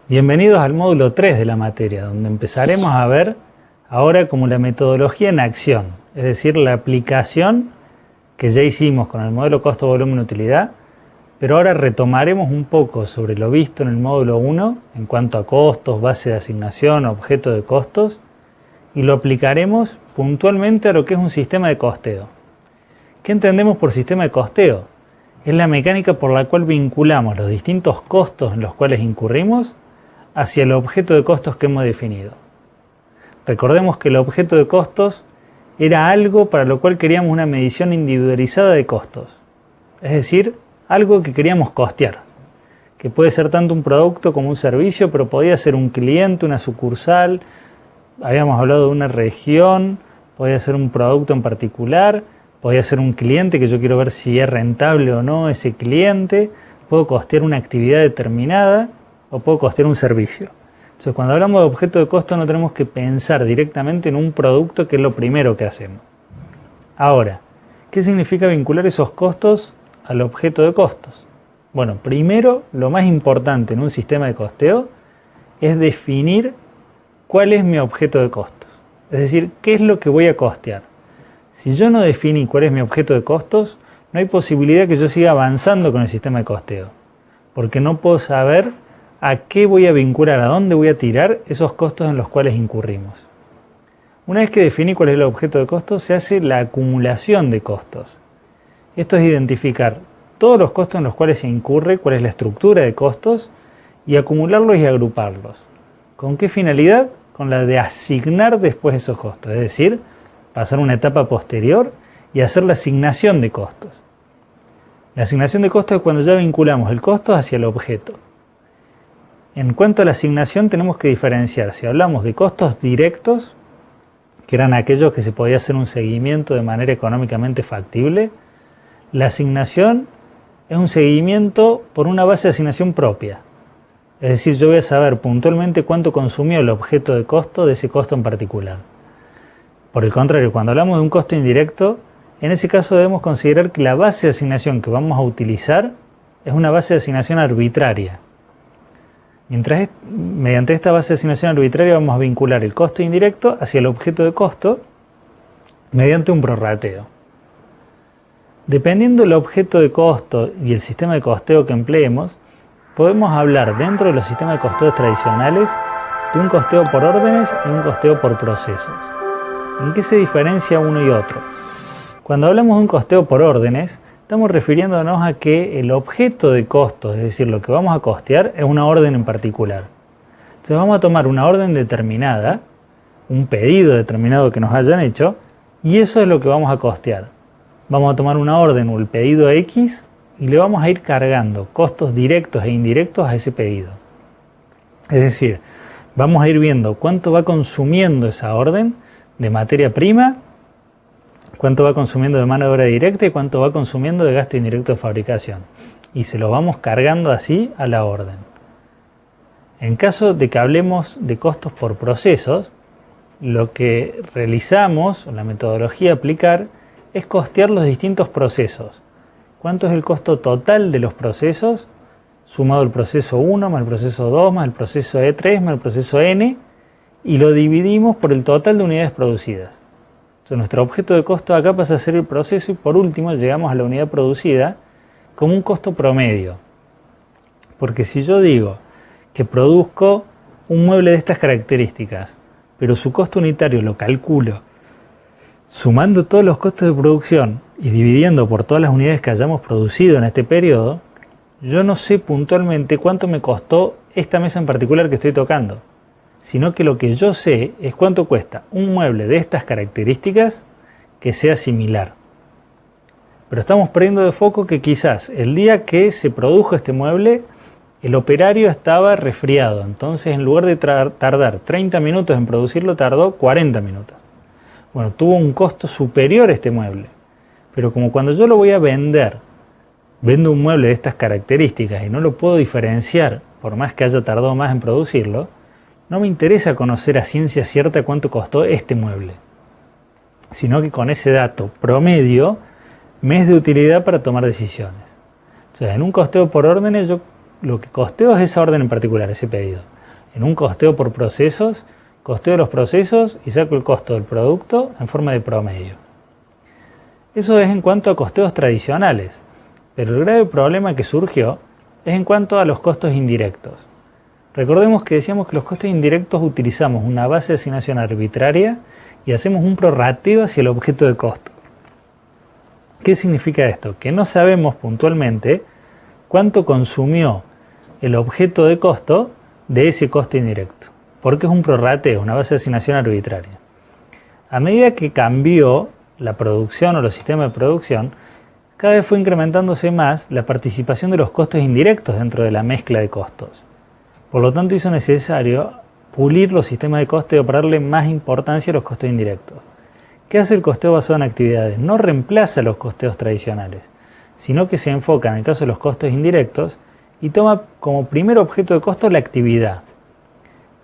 Bienvenidos al módulo 3 de la materia, donde empezaremos a ver ahora como la metodología en acción, es decir, la aplicación que ya hicimos con el modelo costo-volumen-utilidad, pero ahora retomaremos un poco sobre lo visto en el módulo 1 en cuanto a costos, base de asignación, objeto de costos, y lo aplicaremos puntualmente a lo que es un sistema de costeo. ¿Qué entendemos por sistema de costeo? Es la mecánica por la cual vinculamos los distintos costos en los cuales incurrimos hacia el objeto de costos que hemos definido. Recordemos que el objeto de costos era algo para lo cual queríamos una medición individualizada de costos, es decir, algo que queríamos costear, que puede ser tanto un producto como un servicio, pero podía ser un cliente, una sucursal, habíamos hablado de una región, podía ser un producto en particular, podía ser un cliente que yo quiero ver si es rentable o no ese cliente, puedo costear una actividad determinada o puedo costear un servicio. Entonces, cuando hablamos de objeto de costo no tenemos que pensar directamente en un producto, que es lo primero que hacemos. Ahora, ¿qué significa vincular esos costos al objeto de costos? Bueno, primero, lo más importante en un sistema de costeo es definir cuál es mi objeto de costos. Es decir, qué es lo que voy a costear. Si yo no definí cuál es mi objeto de costos, no hay posibilidad que yo siga avanzando con el sistema de costeo, porque no puedo saber a qué voy a vincular, a dónde voy a tirar esos costos en los cuales incurrimos. Una vez que definí cuál es el objeto de costos, se hace la acumulación de costos. Esto es identificar todos los costos en los cuales se incurre, cuál es la estructura de costos, y acumularlos y agruparlos. ¿Con qué finalidad? Con la de asignar después esos costos, es decir, pasar una etapa posterior y hacer la asignación de costos. La asignación de costos es cuando ya vinculamos el costo hacia el objeto. En cuanto a la asignación, tenemos que diferenciar si hablamos de costos directos, que eran aquellos que se podía hacer un seguimiento de manera económicamente factible. La asignación es un seguimiento por una base de asignación propia. Es decir, yo voy a saber puntualmente cuánto consumió el objeto de costo de ese costo en particular. Por el contrario, cuando hablamos de un costo indirecto, en ese caso debemos considerar que la base de asignación que vamos a utilizar es una base de asignación arbitraria. Mediante esta base de asignación arbitraria vamos a vincular el costo indirecto hacia el objeto de costo mediante un prorrateo. Dependiendo del objeto de costo y el sistema de costeo que empleemos, podemos hablar dentro de los sistemas de costeos tradicionales de un costeo por órdenes y un costeo por procesos. ¿En qué se diferencia uno y otro? Cuando hablamos de un costeo por órdenes, estamos refiriéndonos a que el objeto de costos, es decir, lo que vamos a costear, es una orden en particular. Entonces vamos a tomar una orden determinada, un pedido determinado que nos hayan hecho, y eso es lo que vamos a costear. Vamos a tomar una orden o el pedido X y le vamos a ir cargando costos directos e indirectos a ese pedido. Es decir, vamos a ir viendo cuánto va consumiendo esa orden de materia prima, cuánto va consumiendo de mano de obra directa y cuánto va consumiendo de gasto indirecto de fabricación. Y se lo vamos cargando así a la orden. En caso de que hablemos de costos por procesos, lo que realizamos, o la metodología a aplicar, es costear los distintos procesos. ¿Cuánto es el costo total de los procesos? Sumado el proceso 1 más el proceso 2 más el proceso E3 más el proceso N, y lo dividimos por el total de unidades producidas. Entonces, nuestro objeto de costo acá pasa a ser el proceso y por último llegamos a la unidad producida como un costo promedio. Porque si yo digo que produzco un mueble de estas características, pero su costo unitario lo calculo sumando todos los costos de producción y dividiendo por todas las unidades que hayamos producido en este periodo, yo no sé puntualmente cuánto me costó esta mesa en particular que estoy tocando, sino que lo que yo sé es cuánto cuesta un mueble de estas características que sea similar. Pero estamos perdiendo de foco que quizás el día que se produjo este mueble, el operario estaba resfriado, entonces en lugar de tardar 30 minutos en producirlo, tardó 40 minutos. Bueno, tuvo un costo superior este mueble, pero como cuando yo lo voy a vendo un mueble de estas características y no lo puedo diferenciar, por más que haya tardado más en producirlo, no me interesa conocer a ciencia cierta cuánto costó este mueble, sino que con ese dato promedio me es de utilidad para tomar decisiones. O sea, en un costeo por órdenes, yo lo que costeo es esa orden en particular, ese pedido. en un costeo por procesos, costeo los procesos y saco el costo del producto en forma de promedio. Eso es en cuanto a costeos tradicionales, pero el grave problema que surgió es en cuanto a los costos indirectos. Recordemos que decíamos que los costos indirectos utilizamos una base de asignación arbitraria y hacemos un prorrateo hacia el objeto de costo. ¿Qué significa esto? Que no sabemos puntualmente cuánto consumió el objeto de costo de ese costo indirecto, porque es un prorrateo, una base de asignación arbitraria. A medida que cambió la producción o los sistemas de producción, cada vez fue incrementándose más la participación de los costos indirectos dentro de la mezcla de costos. Por lo tanto, hizo necesario pulir los sistemas de costeo para darle más importancia a los costos indirectos. ¿Qué hace el costeo basado en actividades? No reemplaza los costeos tradicionales, sino que se enfoca en el caso de los costos indirectos y toma como primer objeto de costo la actividad.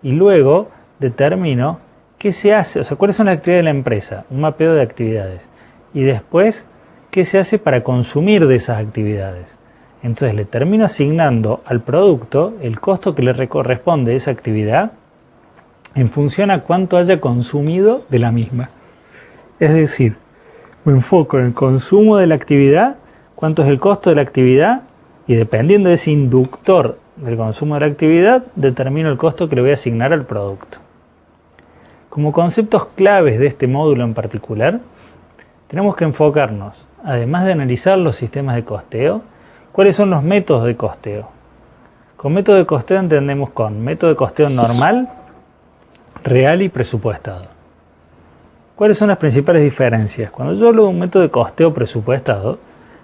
Y luego determino qué se hace, o sea, cuáles son las actividades de la empresa, un mapeo de actividades. Y después, qué se hace para consumir de esas actividades. Entonces le termino asignando al producto el costo que le corresponde a esa actividad en función a cuánto haya consumido de la misma. Es decir, me enfoco en el consumo de la actividad, cuánto es el costo de la actividad y dependiendo de ese inductor del consumo de la actividad, determino el costo que le voy a asignar al producto. Como conceptos claves de este módulo en particular, tenemos que enfocarnos, además de analizar los sistemas de costeo, ¿cuáles son los métodos de costeo? Con método de costeo entendemos con método de costeo normal, real y presupuestado. ¿Cuáles son las principales diferencias? Cuando yo hablo de un método de costeo presupuestado,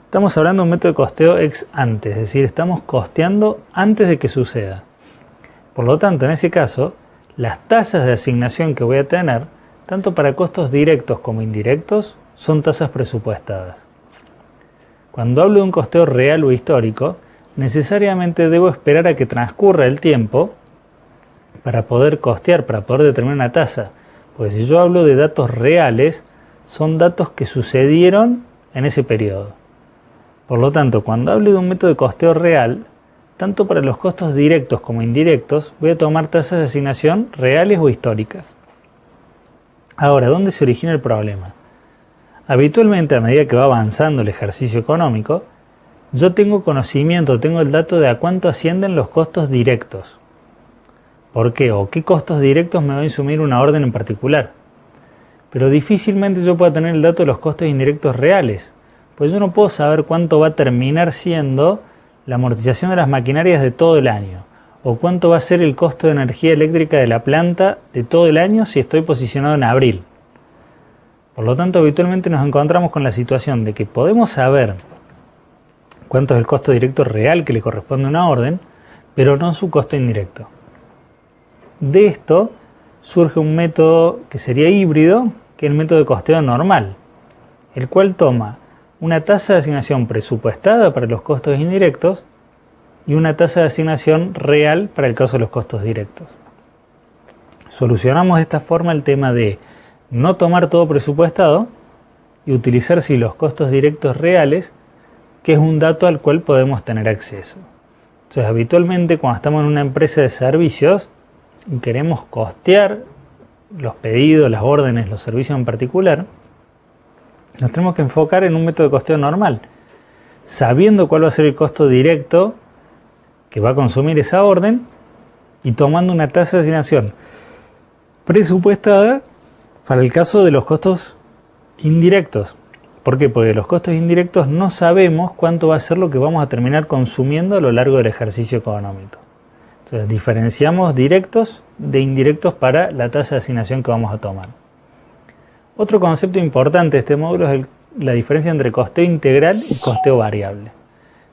estamos hablando de un método de costeo ex ante, es decir, estamos costeando antes de que suceda. Por lo tanto, en ese caso, las tasas de asignación que voy a tener, tanto para costos directos como indirectos, son tasas presupuestadas. Cuando hablo de un costeo real o histórico, necesariamente debo esperar a que transcurra el tiempo para poder costear, para poder determinar una tasa. Porque si yo hablo de datos reales, son datos que sucedieron en ese periodo. Por lo tanto, cuando hablo de un método de costeo real, tanto para los costos directos como indirectos, voy a tomar tasas de asignación reales o históricas. Ahora, ¿dónde se origina el problema? Habitualmente, a medida que va avanzando el ejercicio económico, yo tengo conocimiento, tengo el dato de a cuánto ascienden los costos directos. ¿Por qué? ¿O qué costos directos me va a insumir una orden en particular? Pero difícilmente yo pueda tener el dato de los costos indirectos reales, pues yo no puedo saber cuánto va a terminar siendo la amortización de las maquinarias de todo el año, o cuánto va a ser el costo de energía eléctrica de la planta de todo el año si estoy posicionado en abril. Por lo tanto, habitualmente nos encontramos con la situación de que podemos saber cuánto es el costo directo real que le corresponde a una orden, pero no su costo indirecto. De esto surge un método que sería híbrido, que es el método de costeo normal, el cual toma una tasa de asignación presupuestada para los costos indirectos y una tasa de asignación real para el caso de los costos directos. Solucionamos de esta forma el tema de no tomar todo presupuestado y utilizar sí los costos directos reales, que es un dato al cual podemos tener acceso. Entonces, habitualmente cuando estamos en una empresa de servicios y queremos costear los pedidos, las órdenes, los servicios en particular, nos tenemos que enfocar en un método de costeo normal, sabiendo cuál va a ser el costo directo que va a consumir esa orden y tomando una tasa de asignación presupuestada para el caso de los costos indirectos. ¿Por qué? Porque los costos indirectos no sabemos cuánto va a ser lo que vamos a terminar consumiendo a lo largo del ejercicio económico. Entonces diferenciamos directos de indirectos para la tasa de asignación que vamos a tomar. Otro concepto importante de este módulo es la diferencia entre costeo integral y costeo variable.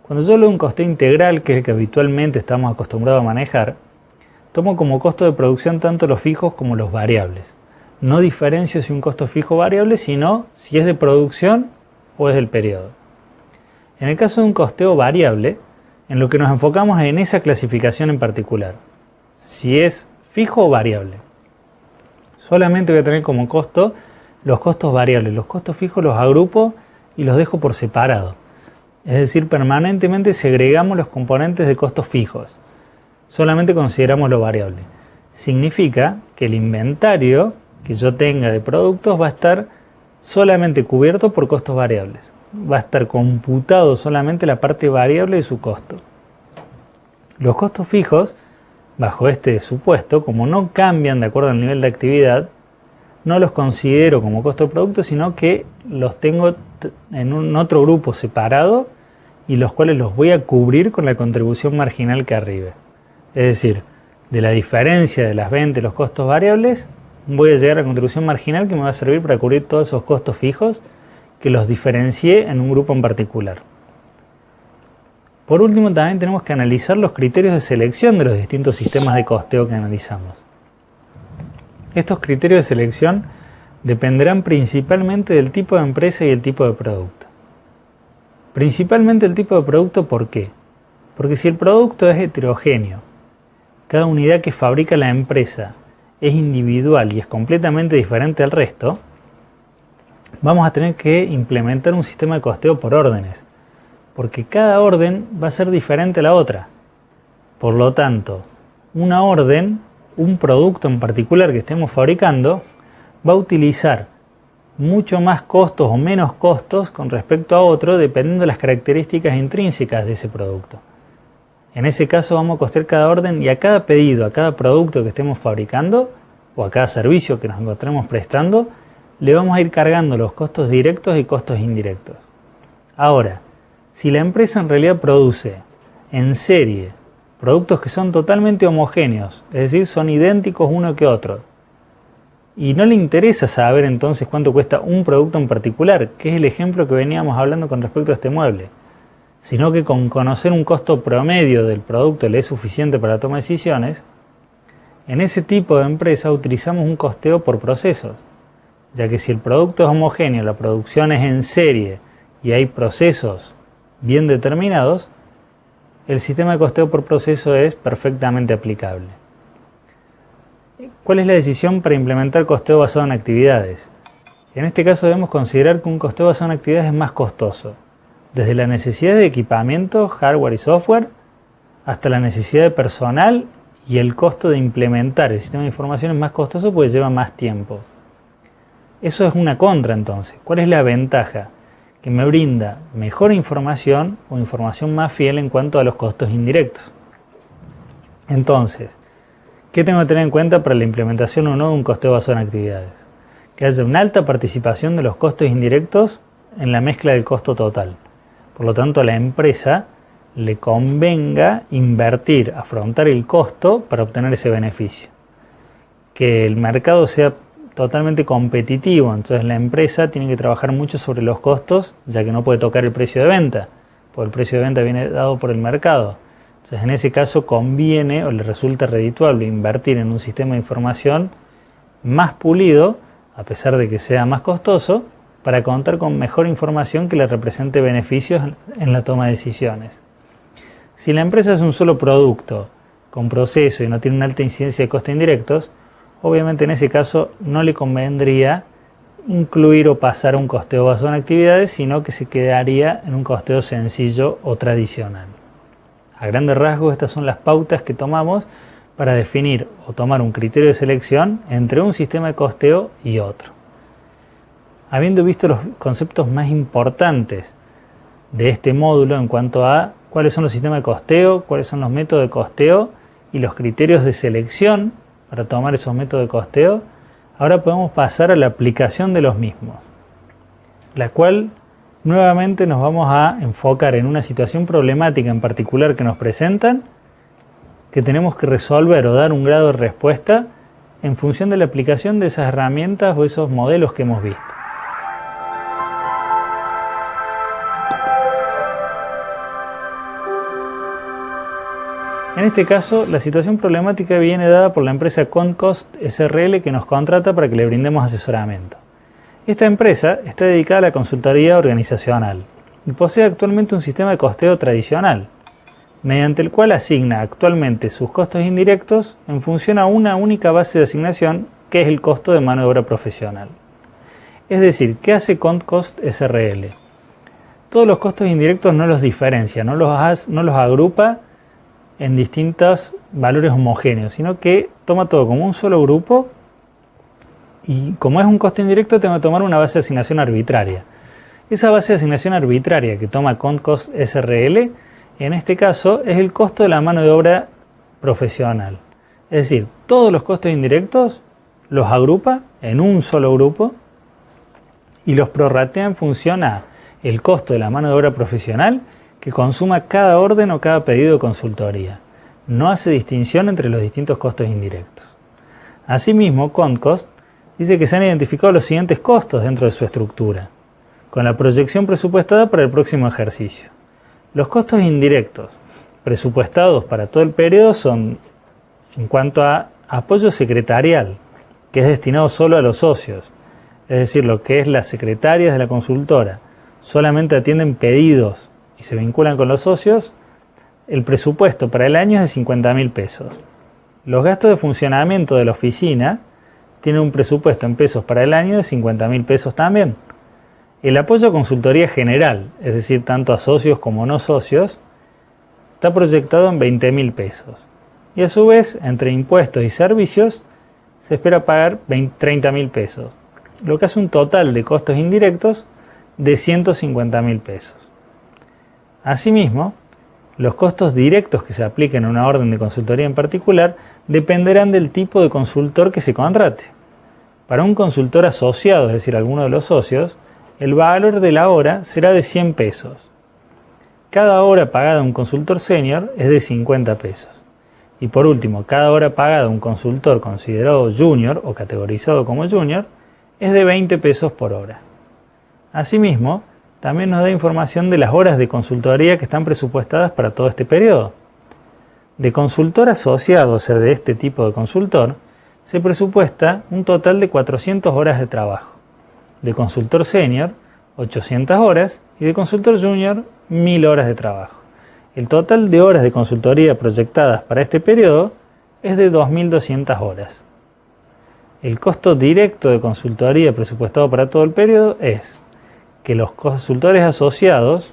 Cuando yo hablo de un costeo integral, que es el que habitualmente estamos acostumbrados a manejar, tomo como costo de producción tanto los fijos como los variables. No diferencio si un costo fijo o variable, sino si es de producción o es del periodo. En el caso de un costeo variable, en lo que nos enfocamos en esa clasificación en particular, si es fijo o variable. Solamente voy a tener como costo los costos variables. Los costos fijos los agrupo y los dejo por separado. Es decir, permanentemente segregamos los componentes de costos fijos. Solamente consideramos lo variable. significa que el inventario que yo tenga de productos va a estar solamente cubierto por costos variables. Va a estar computado solamente la parte variable de su costo. Los costos fijos, bajo este supuesto, como no cambian de acuerdo al nivel de actividad, no los considero como costo de producto, sino que los tengo en un otro grupo separado y los cuales los voy a cubrir con la contribución marginal que arribe. Es decir, de la diferencia de las ventas y los costos variables, voy a llegar a la contribución marginal que me va a servir para cubrir todos esos costos fijos que los diferencié en un grupo en particular. Por último, también tenemos que analizar los criterios de selección de los distintos sistemas de costeo que analizamos. Estos criterios de selección dependerán principalmente del tipo de empresa y el tipo de producto. Principalmente el tipo de producto, ¿por qué? Porque si el producto es heterogéneo, cada unidad que fabrica la empresa es individual y es completamente diferente al resto, vamos a tener que implementar un sistema de costeo por órdenes, porque cada orden va a ser diferente a la otra. Por lo tanto, una orden, un producto en particular que estemos fabricando, va a utilizar mucho más costos o menos costos con respecto a otro, dependiendo de las características intrínsecas de ese producto. En ese caso vamos a costear cada orden y a cada pedido, a cada producto que estemos fabricando o a cada servicio que nos encontremos prestando, le vamos a ir cargando los costos directos y costos indirectos. Ahora, si la empresa en realidad produce en serie productos que son totalmente homogéneos, es decir, son idénticos uno que otro, y no le interesa saber entonces cuánto cuesta un producto en particular, que es el ejemplo que veníamos hablando con respecto a este mueble, sino que con conocer un costo promedio del producto le es suficiente para la toma de decisiones, en ese tipo de empresa utilizamos un costeo por procesos, ya que si el producto es homogéneo, la producción es en serie y hay procesos bien determinados, el sistema de costeo por proceso es perfectamente aplicable. ¿Cuál es la decisión para implementar costeo basado en actividades? En este caso debemos considerar que un costeo basado en actividades es más costoso, desde la necesidad de equipamiento, hardware y software, hasta la necesidad de personal y el costo de implementar el sistema de información es más costoso porque lleva más tiempo. Eso es una contra entonces. ¿Cuál es la ventaja? Que me brinda mejor información o información más fiel en cuanto a los costos indirectos. Entonces, ¿qué tengo que tener en cuenta para la implementación o no de un costeo basado en actividades? Que haya una alta participación de los costos indirectos en la mezcla del costo total. Por lo tanto, a la empresa le convenga invertir, afrontar el costo para obtener ese beneficio. Que el mercado sea totalmente competitivo, entonces la empresa tiene que trabajar mucho sobre los costos, ya que no puede tocar el precio de venta, porque el precio de venta viene dado por el mercado. Entonces en ese caso conviene o le resulta redituable invertir en un sistema de información más pulido, a pesar de que sea más costoso, para contar con mejor información que le represente beneficios en la toma de decisiones. Si la empresa es un solo producto con proceso y no tiene una alta incidencia de costos indirectos, obviamente en ese caso no le convendría incluir o pasar a un costeo basado en actividades, sino que se quedaría en un costeo sencillo o tradicional. A grandes rasgos, estas son las pautas que tomamos para definir o tomar un criterio de selección entre un sistema de costeo y otro. Habiendo visto los conceptos más importantes de este módulo en cuanto a cuáles son los sistemas de costeo, cuáles son los métodos de costeo y los criterios de selección para tomar esos métodos de costeo, ahora podemos pasar a la aplicación de los mismos, la cual nuevamente nos vamos a enfocar en una situación problemática en particular que nos presentan, que tenemos que resolver o dar un grado de respuesta en función de la aplicación de esas herramientas o esos modelos que hemos visto. En este caso, la situación problemática viene dada por la empresa Contcost SRL que nos contrata para que le brindemos asesoramiento. Esta empresa está dedicada a la consultoría organizacional y posee actualmente un sistema de costeo tradicional, mediante el cual asigna actualmente sus costos indirectos en función a una única base de asignación, que es el costo de mano de obra profesional. Es decir, ¿qué hace Contcost SRL? Todos los costos indirectos no los diferencia, no los agrupa en distintos valores homogéneos, sino que toma todo como un solo grupo y como es un costo indirecto tengo que tomar una base de asignación arbitraria. Esa base de asignación arbitraria que toma CONTCOST SRL, en este caso, es el costo de la mano de obra profesional. Es decir, todos los costos indirectos los agrupa en un solo grupo y los prorratea en función a el costo de la mano de obra profesional que consuma cada orden o cada pedido de consultoría. No hace distinción entre los distintos costos indirectos. Asimismo, CONTCOST dice que se han identificado los siguientes costos dentro de su estructura, con la proyección presupuestada para el próximo ejercicio. Los costos indirectos presupuestados para todo el periodo son, en cuanto a apoyo secretarial, que es destinado solo a los socios, es decir, lo que es las secretarias de la consultora, solamente atienden pedidos y se vinculan con los socios, el presupuesto para el año es de 50.000 pesos. Los gastos de funcionamiento de la oficina tienen un presupuesto en pesos para el año de 50.000 pesos también. El apoyo a consultoría general, es decir, tanto a socios como no socios, está proyectado en 20.000 pesos. Y a su vez, entre impuestos y servicios, se espera pagar 30.000 pesos, lo que hace un total de costos indirectos de 150.000 pesos. Asimismo, los costos directos que se apliquen a una orden de consultoría en particular dependerán del tipo de consultor que se contrate. Para un consultor asociado, es decir, alguno de los socios, el valor de la hora será de 100 pesos. Cada hora pagada a un consultor senior es de 50 pesos. Y por último, cada hora pagada a un consultor considerado junior o categorizado como junior es de 20 pesos por hora. Asimismo, también nos da información de las horas de consultoría que están presupuestadas para todo este periodo. De consultor asociado, o sea, de este tipo de consultor, se presupuesta un total de 400 horas de trabajo. De consultor senior, 800 horas, y de consultor junior, 1000 horas de trabajo. El total de horas de consultoría proyectadas para este periodo es de 2.200 horas. El costo directo de consultoría presupuestado para todo el periodo es que los consultores asociados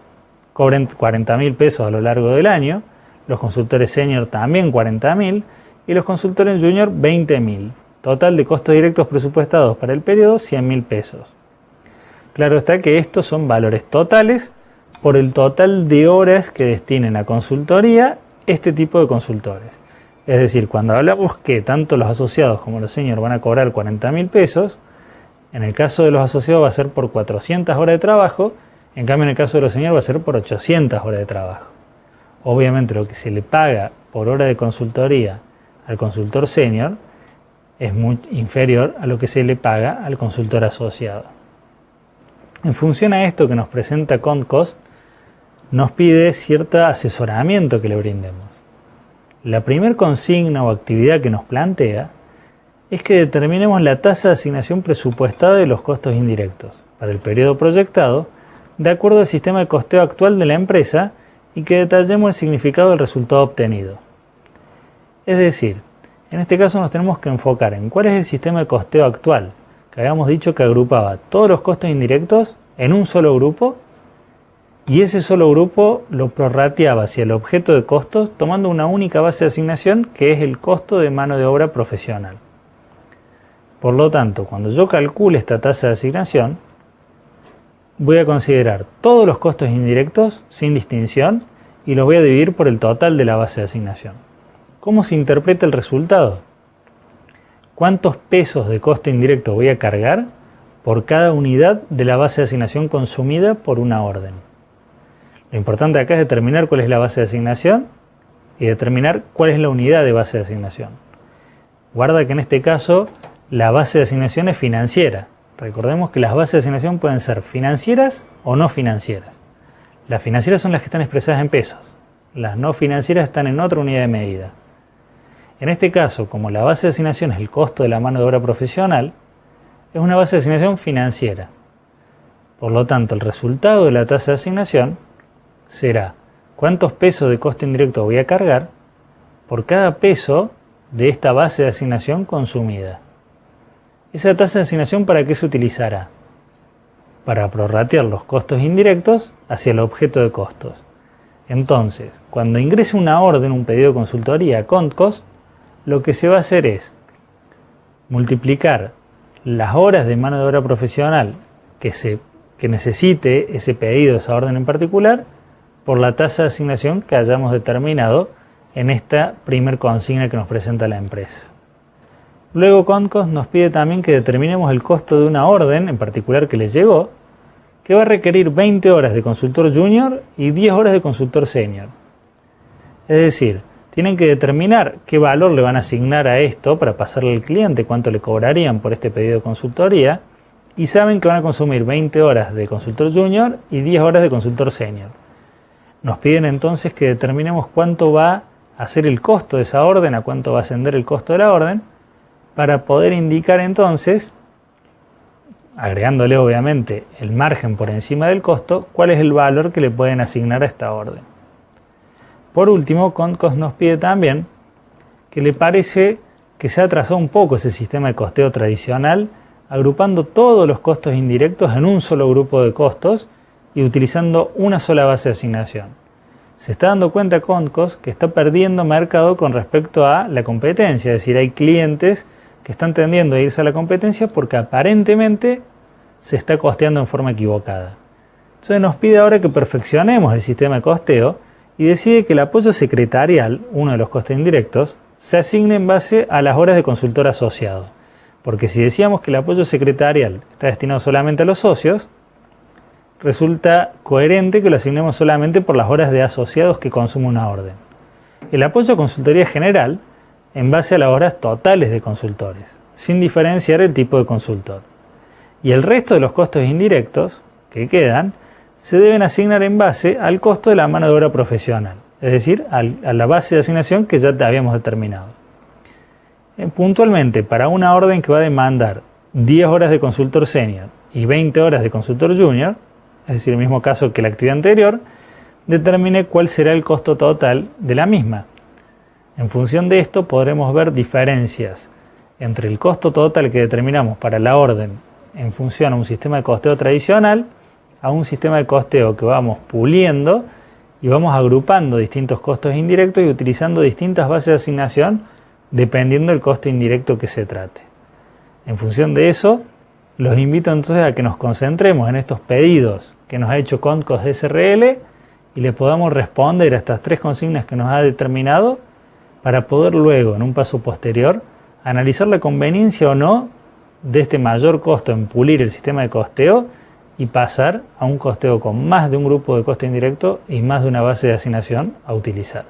cobren 40.000 pesos a lo largo del año, los consultores senior también 40.000 y los consultores junior 20.000. Total de costos directos presupuestados para el periodo 100.000 pesos. Claro está que estos son valores totales por el total de horas que destinen a consultoría este tipo de consultores. Es decir, cuando hablamos que tanto los asociados como los seniors van a cobrar 40.000 pesos, en el caso de los asociados va a ser por 400 horas de trabajo, en cambio en el caso de los seniors va a ser por 800 horas de trabajo. Obviamente lo que se le paga por hora de consultoría al consultor senior es muy inferior a lo que se le paga al consultor asociado. En función a esto que nos presenta CONTCOST, nos pide cierto asesoramiento que le brindemos. La primera consigna o actividad que nos plantea es que determinemos la tasa de asignación presupuestada de los costos indirectos para el periodo proyectado de acuerdo al sistema de costeo actual de la empresa y que detallemos el significado del resultado obtenido. Es decir, en este caso nos tenemos que enfocar en cuál es el sistema de costeo actual, que habíamos dicho que agrupaba todos los costos indirectos en un solo grupo y ese solo grupo lo prorrateaba hacia el objeto de costos tomando una única base de asignación que es el costo de mano de obra profesional. Por lo tanto, cuando yo calcule esta tasa de asignación, voy a considerar todos los costos indirectos sin distinción y los voy a dividir por el total de la base de asignación. ¿Cómo se interpreta el resultado? ¿Cuántos pesos de costo indirecto voy a cargar por cada unidad de la base de asignación consumida por una orden? Lo importante acá es determinar cuál es la base de asignación y determinar cuál es la unidad de base de asignación. Guarda que en este caso la base de asignación es financiera. Recordemos que las bases de asignación pueden ser financieras o no financieras. Las financieras son las que están expresadas en pesos. Las no financieras están en otra unidad de medida. En este caso, como la base de asignación es el costo de la mano de obra profesional, es una base de asignación financiera. Por lo tanto, el resultado de la tasa de asignación será cuántos pesos de costo indirecto voy a cargar por cada peso de esta base de asignación consumida. ¿Esa tasa de asignación para qué se utilizará? Para prorratear los costos indirectos hacia el objeto de costos. Entonces, cuando ingrese una orden, un pedido de consultoría a CONTCOS, lo que se va a hacer es multiplicar las horas de mano de obra profesional que necesite ese pedido, esa orden en particular, por la tasa de asignación que hayamos determinado en esta primer consigna que nos presenta la empresa. Luego CONTCOS nos pide también que determinemos el costo de una orden en particular que les llegó, que va a requerir 20 horas de consultor junior y 10 horas de consultor senior. Es decir, tienen que determinar qué valor le van a asignar a esto para pasarle al cliente, cuánto le cobrarían por este pedido de consultoría, y saben que van a consumir 20 horas de consultor junior y 10 horas de consultor senior. Nos piden entonces que determinemos cuánto va a ser el costo de esa orden, a cuánto va a ascender el costo de la orden, para poder indicar entonces, agregándole obviamente el margen por encima del costo, cuál es el valor que le pueden asignar a esta orden. Por último, CONTCOS nos pide también que le parece que se ha trazado un poco ese sistema de costeo tradicional, agrupando todos los costos indirectos en un solo grupo de costos y utilizando una sola base de asignación. Se está dando cuenta CONTCOS que está perdiendo mercado con respecto a la competencia, es decir, hay clientes que están tendiendo a irse a la competencia porque aparentemente se está costeando en forma equivocada. Entonces nos pide ahora que perfeccionemos el sistema de costeo y decide que el apoyo secretarial, uno de los costes indirectos, se asigne en base a las horas de consultor asociado. Porque si decíamos que el apoyo secretarial está destinado solamente a los socios, resulta coherente que lo asignemos solamente por las horas de asociados que consume una orden. El apoyo a consultoría general en base a las horas totales de consultores, sin diferenciar el tipo de consultor. Y el resto de los costos indirectos que quedan se deben asignar en base al costo de la mano de obra profesional, es decir, a la base de asignación que ya habíamos determinado. Puntualmente, para una orden que va a demandar 10 horas de consultor senior y 20 horas de consultor junior, es decir, el mismo caso que la actividad anterior, determine cuál será el costo total de la misma. En función de esto podremos ver diferencias entre el costo total que determinamos para la orden en función a un sistema de costeo tradicional a un sistema de costeo que vamos puliendo y vamos agrupando distintos costos indirectos y utilizando distintas bases de asignación dependiendo del costo indirecto que se trate. En función de eso, los invito entonces a que nos concentremos en estos pedidos que nos ha hecho CONTCOS SRL y le podamos responder a estas 3 consignas que nos ha determinado para poder luego, en un paso posterior, analizar la conveniencia o no de este mayor costo en pulir el sistema de costeo y pasar a un costeo con más de un grupo de costo indirecto y más de una base de asignación a utilizar.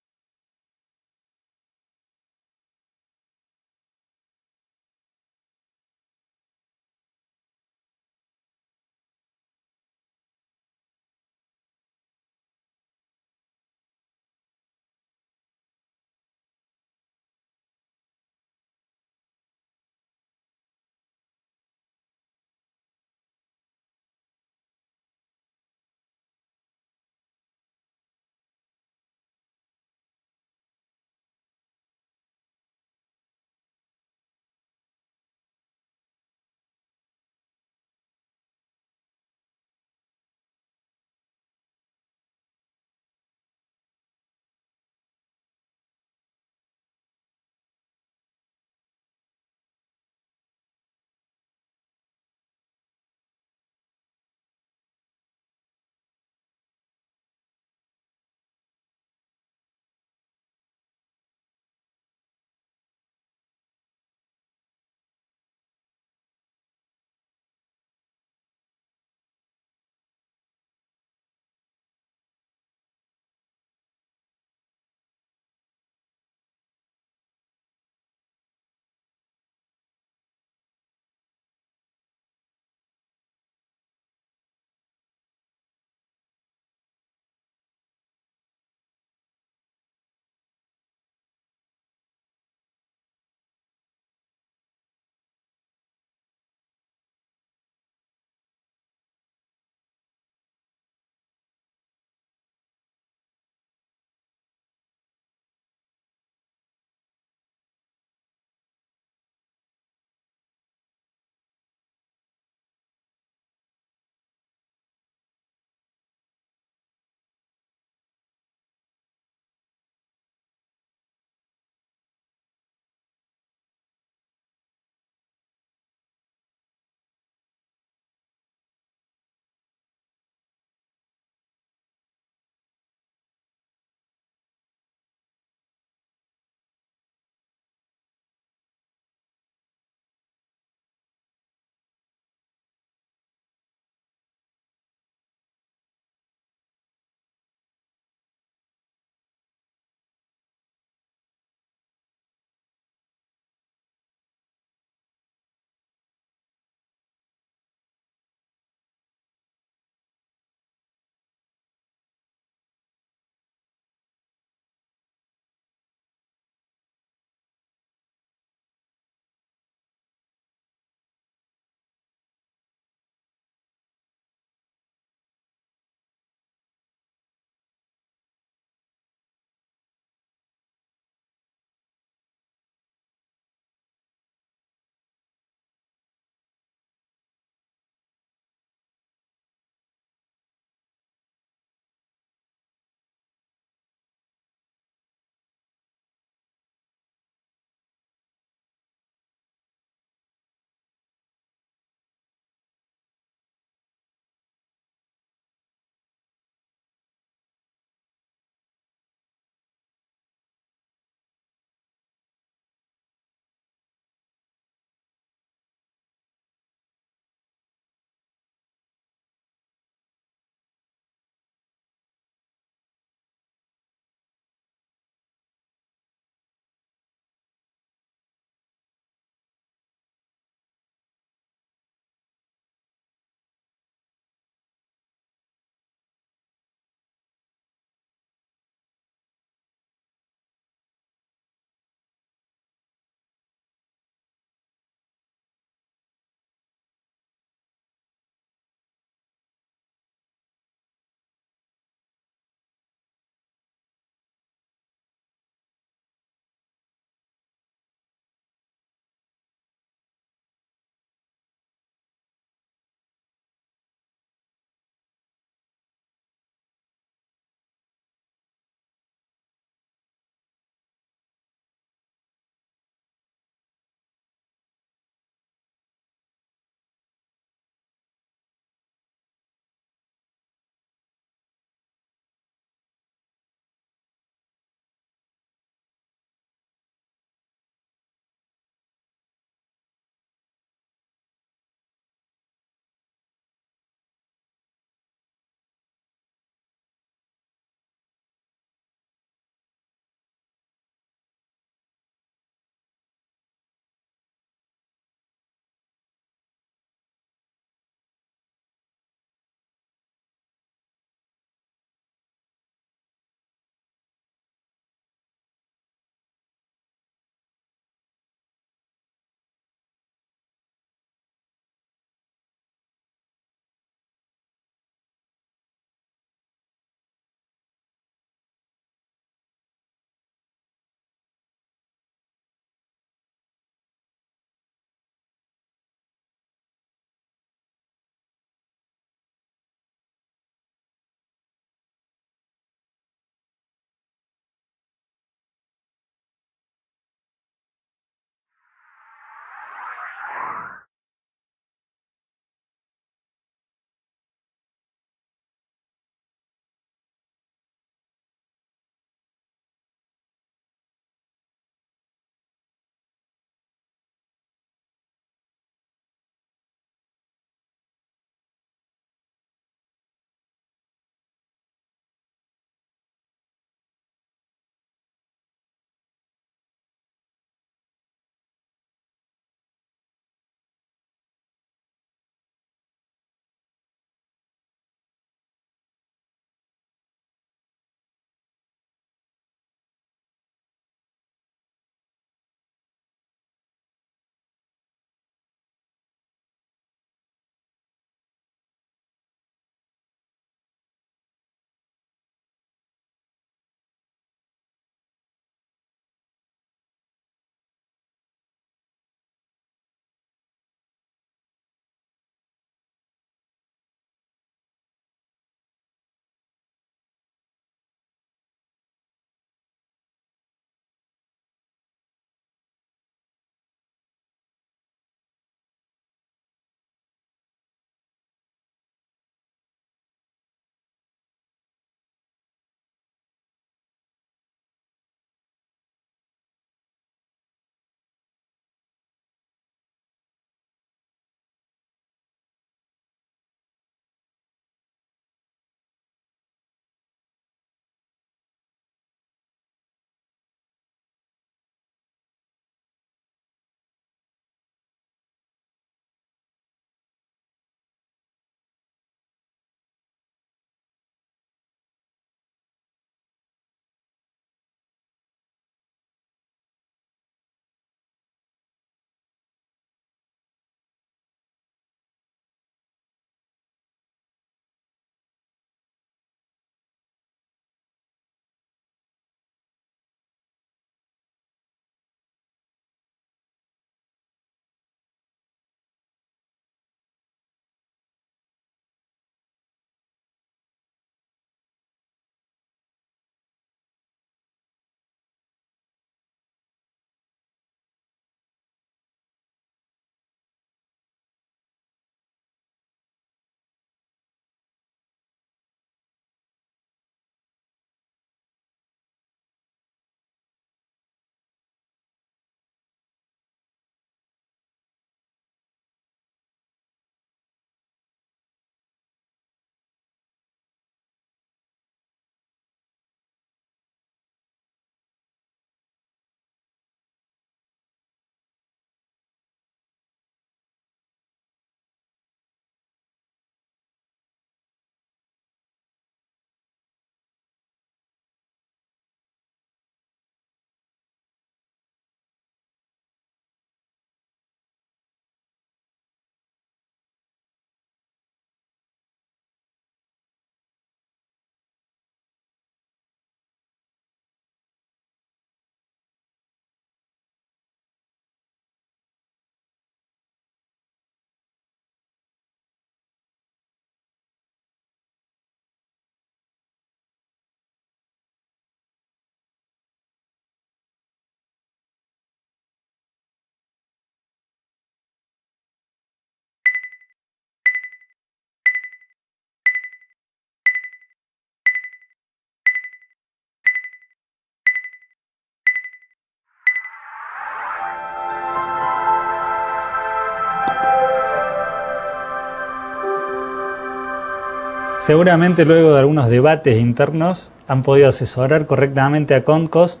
Seguramente luego de algunos debates internos han podido asesorar correctamente a Contcost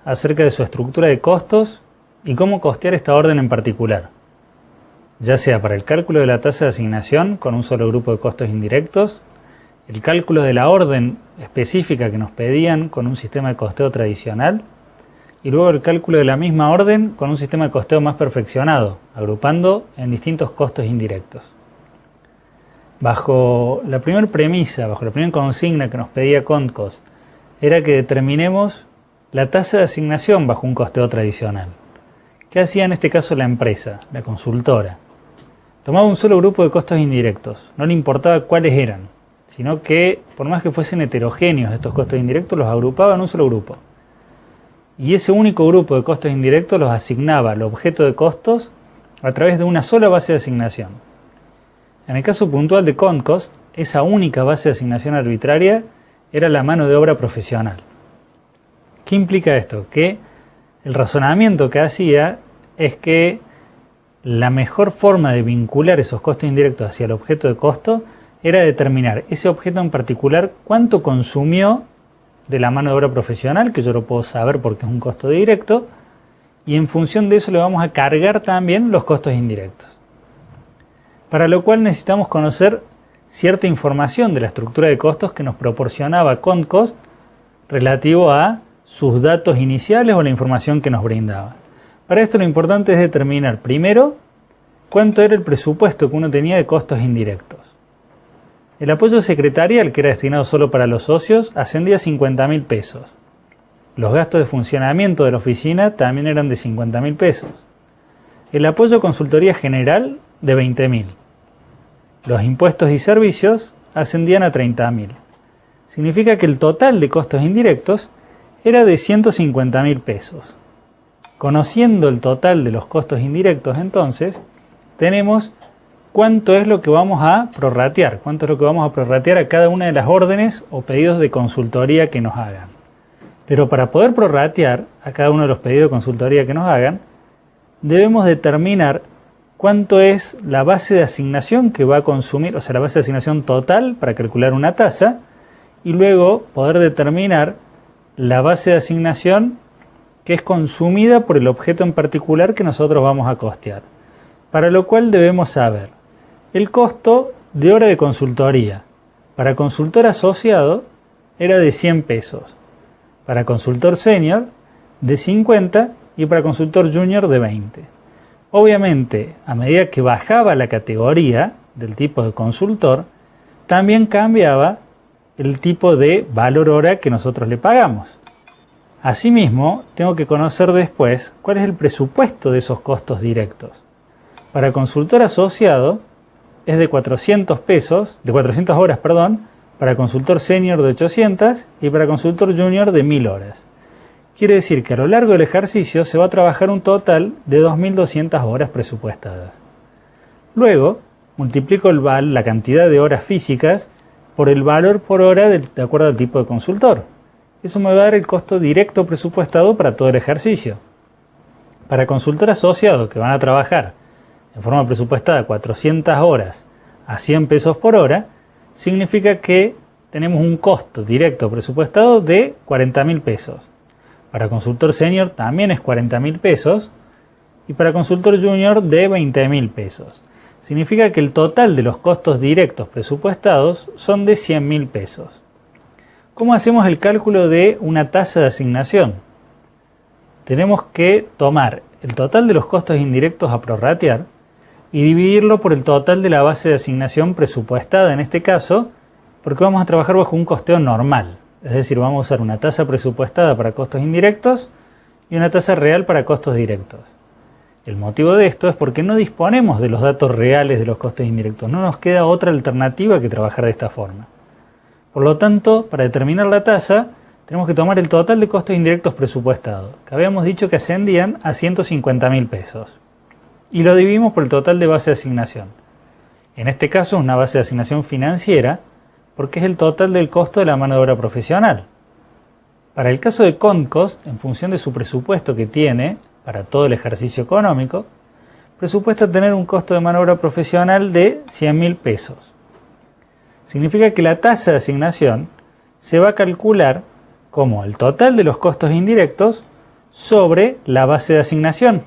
acerca de su estructura de costos y cómo costear esta orden en particular, ya sea para el cálculo de la tasa de asignación con un solo grupo de costos indirectos, el cálculo de la orden específica que nos pedían con un sistema de costeo tradicional y luego el cálculo de la misma orden con un sistema de costeo más perfeccionado, agrupando en distintos costos indirectos. Bajo la primera premisa, bajo la primera consigna que nos pedía Contcost, era que determinemos la tasa de asignación bajo un costeo tradicional. ¿Qué hacía en este caso la empresa, la consultora? Tomaba un solo grupo de costos indirectos, no le importaba cuáles eran, sino que por más que fuesen heterogéneos estos costos indirectos, los agrupaba en un solo grupo. Y ese único grupo de costos indirectos los asignaba al objeto de costos a través de una sola base de asignación. En el caso puntual de Contcost, esa única base de asignación arbitraria era la mano de obra profesional. ¿Qué implica esto? Que el razonamiento que hacía es que la mejor forma de vincular esos costos indirectos hacia el objeto de costo era determinar ese objeto en particular cuánto consumió de la mano de obra profesional, que yo lo puedo saber porque es un costo directo, y en función de eso le vamos a cargar también los costos indirectos. Para lo cual necesitamos conocer cierta información de la estructura de costos que nos proporcionaba Contcost relativo a sus datos iniciales o la información que nos brindaba. Para esto lo importante es determinar primero cuánto era el presupuesto que uno tenía de costos indirectos. El apoyo secretarial, que era destinado solo para los socios, ascendía a 50.000 pesos. Los gastos de funcionamiento de la oficina también eran de 50.000 pesos. El apoyo a consultoría general de 20.000. Los impuestos y servicios ascendían a 30.000. Significa que el total de costos indirectos era de 150.000 pesos. Conociendo el total de los costos indirectos, entonces, tenemos cuánto es lo que vamos a prorratear, a cada una de las órdenes o pedidos de consultoría que nos hagan. Pero para poder prorratear a cada uno de los pedidos de consultoría que nos hagan, debemos determinar cuánto es la base de asignación que va a consumir, o sea, la base de asignación total para calcular una tasa, y luego poder determinar la base de asignación que es consumida por el objeto en particular que nosotros vamos a costear. Para lo cual debemos saber el costo de hora de consultoría. Para consultor asociado era de 100 pesos. Para consultor senior de 50 y para consultor junior de 20. Obviamente, a medida que bajaba la categoría del tipo de consultor, también cambiaba el tipo de valor hora que nosotros le pagamos. Asimismo, tengo que conocer después cuál es el presupuesto de esos costos directos. Para consultor asociado es de 400 horas, para consultor senior de 800 y para consultor junior de 1000 horas. Quiere decir que a lo largo del ejercicio se va a trabajar un total de 2.200 horas presupuestadas. Luego, multiplico la cantidad de horas físicas por el valor por hora de acuerdo al tipo de consultor. Eso me va a dar el costo directo presupuestado para todo el ejercicio. Para consultor asociado, que van a trabajar en forma presupuestada 400 horas a 100 pesos por hora, significa que tenemos un costo directo presupuestado de 40.000 pesos. Para consultor senior también es 40.000 pesos y para consultor junior de 20.000 pesos. Significa que el total de los costos directos presupuestados son de 100.000 pesos. ¿Cómo hacemos el cálculo de una tasa de asignación? Tenemos que tomar el total de los costos indirectos a prorratear y dividirlo por el total de la base de asignación presupuestada en este caso, porque vamos a trabajar bajo un costeo normal. Es decir, vamos a usar una tasa presupuestada para costos indirectos y una tasa real para costos directos. El motivo de esto es porque no disponemos de los datos reales de los costos indirectos. No nos queda otra alternativa que trabajar de esta forma. Por lo tanto, para determinar la tasa, tenemos que tomar el total de costos indirectos presupuestados, que habíamos dicho que ascendían a 150.000 pesos. Y lo dividimos por el total de base de asignación. En este caso es una base de asignación financiera, porque es el total del costo de la mano de obra profesional. Para el caso de Contcost, en función de su presupuesto que tiene para todo el ejercicio económico, presupuesta tener un costo de mano de obra profesional de 100.000 pesos. Significa que la tasa de asignación se va a calcular como el total de los costos indirectos sobre la base de asignación.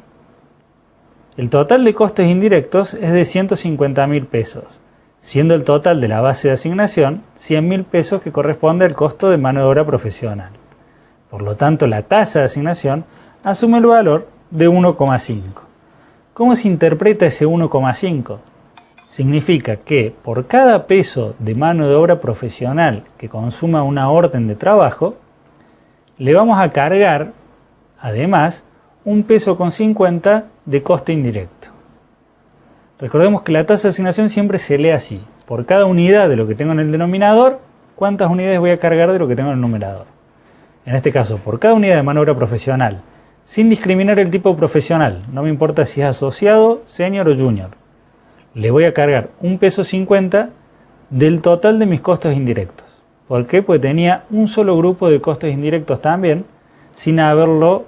El total de costos indirectos es de 150.000 pesos, siendo el total de la base de asignación 100.000 pesos, que corresponde al costo de mano de obra profesional. Por lo tanto, la tasa de asignación asume el valor de 1,5. ¿Cómo se interpreta ese 1,5? Significa que por cada peso de mano de obra profesional que consuma una orden de trabajo, le vamos a cargar, además, 1,50 pesos de costo indirecto. Recordemos que la tasa de asignación siempre se lee así. Por cada unidad de lo que tengo en el denominador, ¿cuántas unidades voy a cargar de lo que tengo en el numerador? En este caso, por cada unidad de mano de obra profesional, sin discriminar el tipo profesional, no me importa si es asociado, senior o junior, le voy a cargar 1,50 pesos del total de mis costos indirectos. ¿Por qué? Porque tenía un solo grupo de costos indirectos también, sin haberlo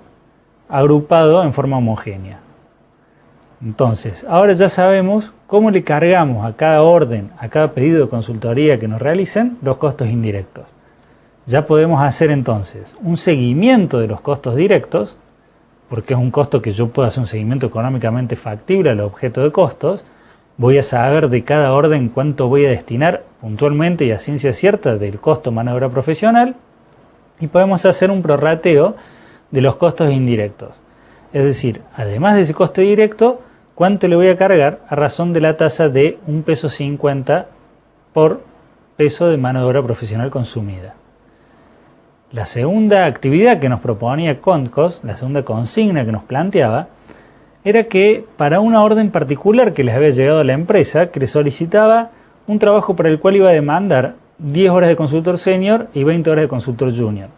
agrupado en forma homogénea. Entonces, ahora ya sabemos cómo le cargamos a cada orden, a cada pedido de consultoría que nos realicen, los costos indirectos. Ya podemos hacer entonces un seguimiento de los costos directos, porque es un costo que yo puedo hacer un seguimiento económicamente factible al objeto de costos. Voy a saber de cada orden cuánto voy a destinar puntualmente y a ciencia cierta del costo mano de obra profesional, y podemos hacer un prorrateo de los costos indirectos. Es decir, además de ese costo directo, ¿cuánto le voy a cargar a razón de la tasa de 1,50 pesos por peso de mano de obra profesional consumida? La segunda actividad que nos proponía Contcos, la segunda consigna que nos planteaba, era que para una orden particular que les había llegado a la empresa, que le solicitaba un trabajo para el cual iba a demandar 10 horas de consultor senior y 20 horas de consultor junior.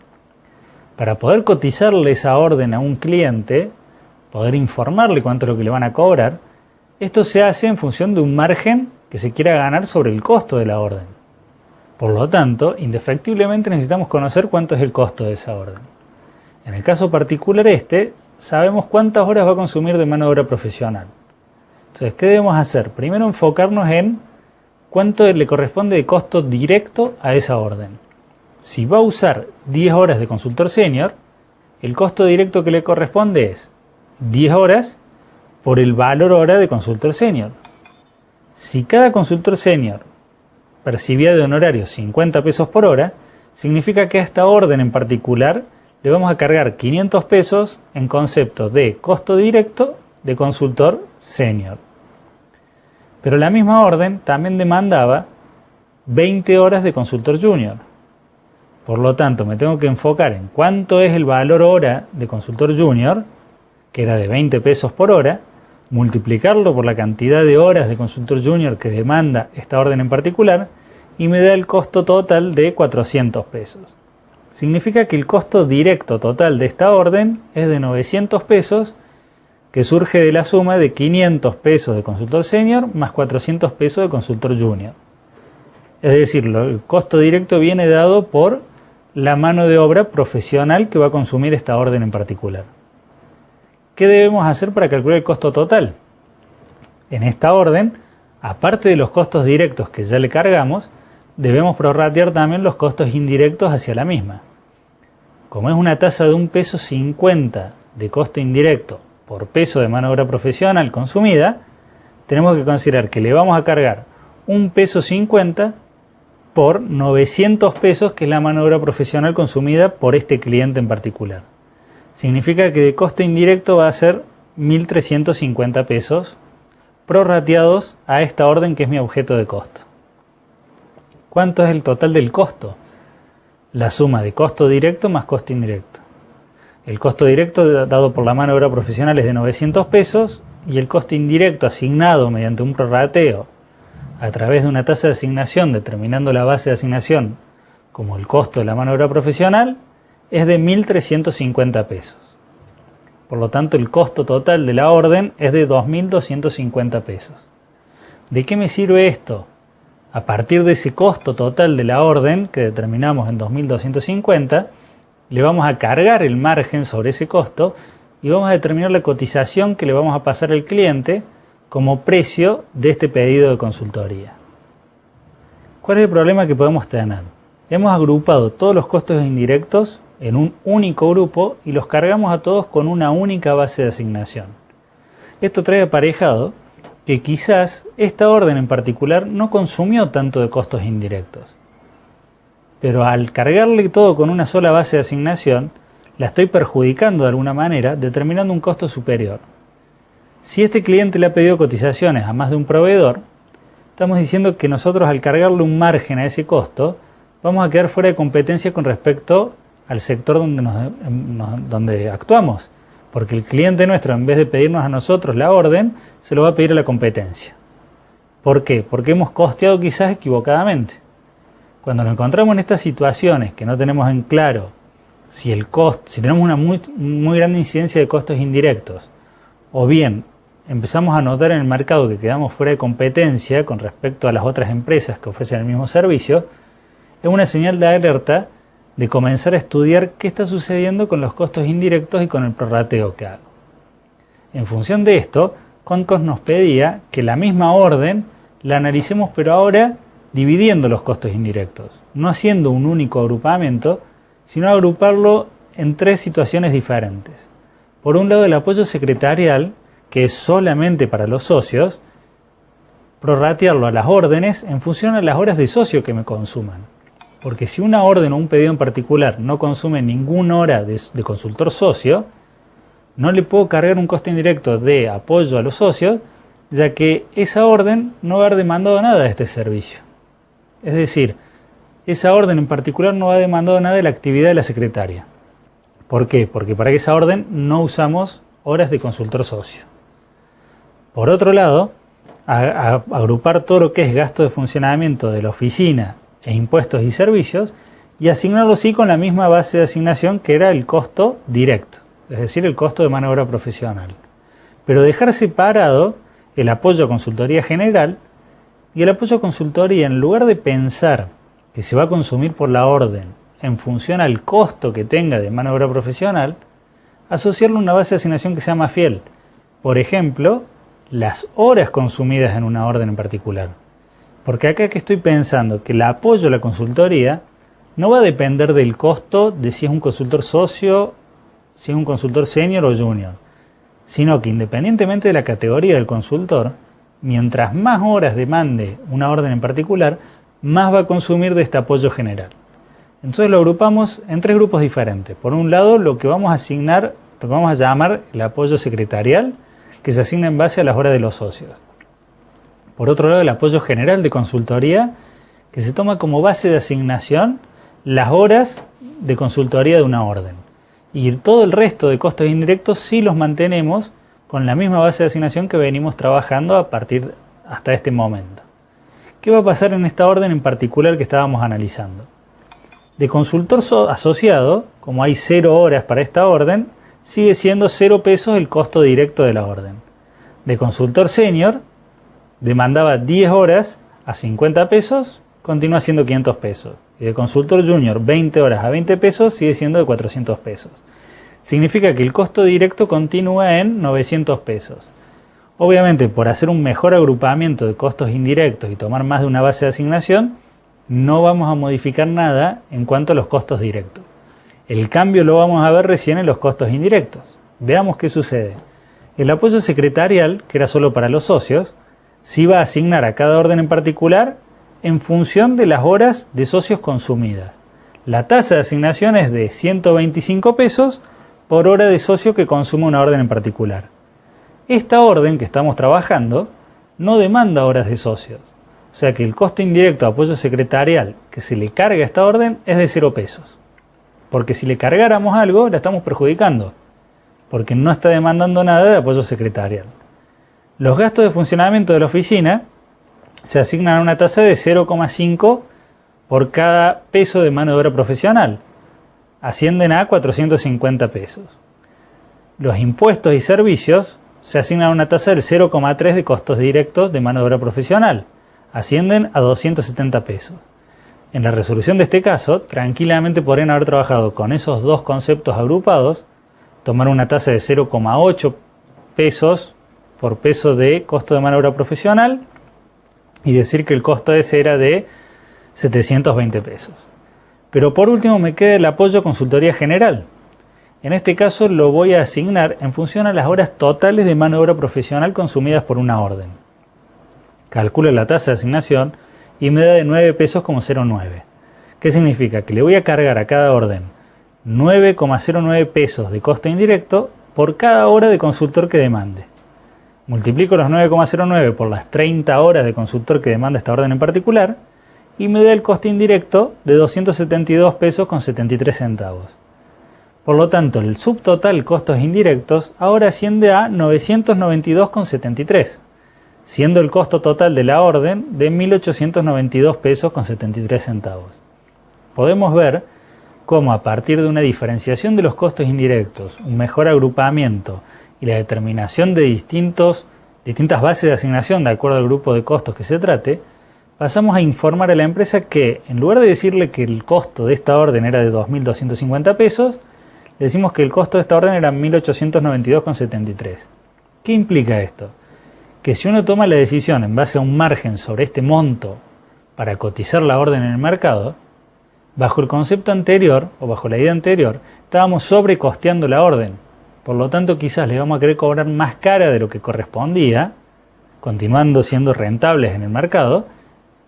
Para poder cotizarle esa orden a un cliente, poder informarle cuánto es lo que le van a cobrar, esto se hace en función de un margen que se quiera ganar sobre el costo de la orden. Por lo tanto, indefectiblemente necesitamos conocer cuánto es el costo de esa orden. En el caso particular sabemos cuántas horas va a consumir de mano de obra profesional. Entonces, ¿qué debemos hacer? Primero, enfocarnos en cuánto le corresponde de costo directo a esa orden. Si va a usar 10 horas de consultor senior, el costo directo que le corresponde es 10 horas por el valor hora de consultor senior. Si cada consultor senior percibía de honorario 50 pesos por hora, significa que a esta orden en particular le vamos a cargar 500 pesos en conceptos de costo directo de consultor senior. Pero la misma orden también demandaba 20 horas de consultor junior. Por lo tanto, me tengo que enfocar en cuánto es el valor hora de consultor junior, que era de 20 pesos por hora, multiplicarlo por la cantidad de horas de consultor junior que demanda esta orden en particular, y me da el costo total de 400 pesos. Significa que el costo directo total de esta orden es de 900 pesos, que surge de la suma de 500 pesos de consultor senior más 400 pesos de consultor junior. Es decir, el costo directo viene dado por la mano de obra profesional que va a consumir esta orden en particular. ¿Qué debemos hacer para calcular el costo total? En esta orden, aparte de los costos directos que ya le cargamos, debemos prorratear también los costos indirectos hacia la misma. Como es una tasa de 1,50 pesos de costo indirecto por peso de mano de obra profesional consumida, tenemos que considerar que le vamos a cargar 1,50 pesos por 900 pesos, que es la mano de obra profesional consumida por este cliente en particular. Significa que de costo indirecto va a ser 1.350 pesos prorrateados a esta orden que es mi objeto de costo. ¿Cuánto es el total del costo? La suma de costo directo más costo indirecto. El costo directo dado por la mano de obra profesional es de 900 pesos y el costo indirecto asignado mediante un prorrateo a través de una tasa de asignación determinando la base de asignación como el costo de la mano de obra profesional es de 1.350 pesos. Por lo tanto, el costo total de la orden es de 2.250 pesos. ¿De qué me sirve esto? A partir de ese costo total de la orden que determinamos en 2.250, le vamos a cargar el margen sobre ese costo y vamos a determinar la cotización que le vamos a pasar al cliente como precio de este pedido de consultoría. ¿Cuál es el problema que podemos tener? Hemos agrupado todos los costos indirectos en un único grupo y los cargamos a todos con una única base de asignación. Esto trae aparejado que quizás esta orden en particular no consumió tanto de costos indirectos. Pero al cargarle todo con una sola base de asignación, la estoy perjudicando de alguna manera, determinando un costo superior. Si este cliente le ha pedido cotizaciones a más de un proveedor, estamos diciendo que nosotros al cargarle un margen a ese costo, vamos a quedar fuera de competencia con respecto al sector donde actuamos. Porque el cliente nuestro, en vez de pedirnos a nosotros la orden, se lo va a pedir a la competencia. ¿Por qué? Porque hemos costeado quizás equivocadamente. Cuando nos encontramos en estas situaciones que no tenemos en claro si tenemos una muy grande incidencia de costos indirectos, o bien empezamos a notar en el mercado que quedamos fuera de competencia con respecto a las otras empresas que ofrecen el mismo servicio, es una señal de alerta de comenzar a estudiar qué está sucediendo con los costos indirectos y con el prorrateo que hago. En función de esto, Concos nos pedía que la misma orden la analicemos, pero ahora dividiendo los costos indirectos, no haciendo un único agrupamiento, sino agruparlo en 3 situaciones diferentes. Por un lado, el apoyo secretarial, que es solamente para los socios, prorratearlo a las órdenes en función a las horas de socio que me consuman. Porque si una orden o un pedido en particular no consume ninguna hora de consultor socio, no le puedo cargar un costo indirecto de apoyo a los socios, ya que esa orden no va a haber demandado nada de este servicio. Es decir, esa orden en particular no va a haber demandado nada de la actividad de la secretaria. ¿Por qué? Porque para esa orden no usamos horas de consultor socio. Por otro lado, agrupar todo lo que es gasto de funcionamiento de la oficina e impuestos y servicios y asignarlo sí con la misma base de asignación que era el costo directo, es decir, el costo de mano de obra profesional. Pero dejar separado el apoyo a consultoría general y el apoyo a consultoría, en lugar de pensar que se va a consumir por la orden en función al costo que tenga de mano de obra profesional, asociarlo a una base de asignación que sea más fiel. Por ejemplo, las horas consumidas en una orden en particular. Porque acá que estoy pensando que el apoyo a la consultoría no va a depender del costo de si es un consultor socio, si es un consultor senior o junior, sino que independientemente de la categoría del consultor, mientras más horas demande una orden en particular, más va a consumir de este apoyo general. Entonces lo agrupamos en 3 grupos diferentes. Por un lado, lo que vamos a llamar el apoyo secretarial, que se asigna en base a las horas de los socios. Por otro lado, el apoyo general de consultoría, que se toma como base de asignación las horas de consultoría de una orden. Y todo el resto de costos indirectos sí los mantenemos con la misma base de asignación que venimos trabajando hasta este momento. ¿Qué va a pasar en esta orden en particular que estábamos analizando? De consultor asociado, como hay 0 horas para esta orden, sigue siendo 0 pesos el costo directo de la orden. De consultor senior, demandaba 10 horas a 50 pesos, continúa siendo 500 pesos. Y de consultor junior, 20 horas a 20 pesos, sigue siendo de 400 pesos. Significa que el costo directo continúa en 900 pesos. Obviamente, por hacer un mejor agrupamiento de costos indirectos y tomar más de una base de asignación, no vamos a modificar nada en cuanto a los costos directos. El cambio lo vamos a ver recién en los costos indirectos. Veamos qué sucede. El apoyo secretarial, que era solo para los socios, se iba a asignar a cada orden en particular en función de las horas de socios consumidas. La tasa de asignación es de 125 pesos por hora de socio que consume una orden en particular. Esta orden que estamos trabajando no demanda horas de socios. O sea que el costo indirecto de apoyo secretarial que se le carga a esta orden es de 0 pesos. Porque si le cargáramos algo, la estamos perjudicando. Porque no está demandando nada de apoyo secretarial. Los gastos de funcionamiento de la oficina se asignan a una tasa de 0,5 por cada peso de mano de obra profesional. Ascienden a 450 pesos. Los impuestos y servicios se asignan a una tasa del 0,3 de costos directos de mano de obra profesional. Ascienden a 270 pesos. En la resolución de este caso, tranquilamente podrían haber trabajado con esos 2 conceptos agrupados, tomar una tasa de 0,8 pesos por peso de costo de mano de obra profesional y decir que el costo ese era de 720 pesos. Pero por último me queda el apoyo consultoría general. En este caso lo voy a asignar en función a las horas totales de mano de obra profesional consumidas por una orden. Calculo la tasa de asignación y me da de 9 pesos como 0,9. ¿Qué significa? Que le voy a cargar a cada orden 9,09 pesos de costo indirecto por cada hora de consultor que demande. Multiplico los 9,09 por las 30 horas de consultor que demanda esta orden en particular y me da el costo indirecto de 272 pesos con 73 centavos. Por lo tanto, el subtotal costos indirectos ahora asciende a 992,73, siendo el costo total de la orden de 1.892 pesos con 73 centavos. Podemos ver cómo a partir de una diferenciación de los costos indirectos, un mejor agrupamiento y la determinación de distintas bases de asignación de acuerdo al grupo de costos que se trate, pasamos a informar a la empresa que, en lugar de decirle que el costo de esta orden era de 2.250 pesos, le decimos que el costo de esta orden era 1.892,73. ¿Qué implica esto? Que si uno toma la decisión en base a un margen sobre este monto para cotizar la orden en el mercado, bajo el concepto anterior o bajo la idea anterior, estábamos sobrecosteando la orden. Por lo tanto, quizás le vamos a querer cobrar más cara de lo que correspondía, continuando siendo rentables en el mercado,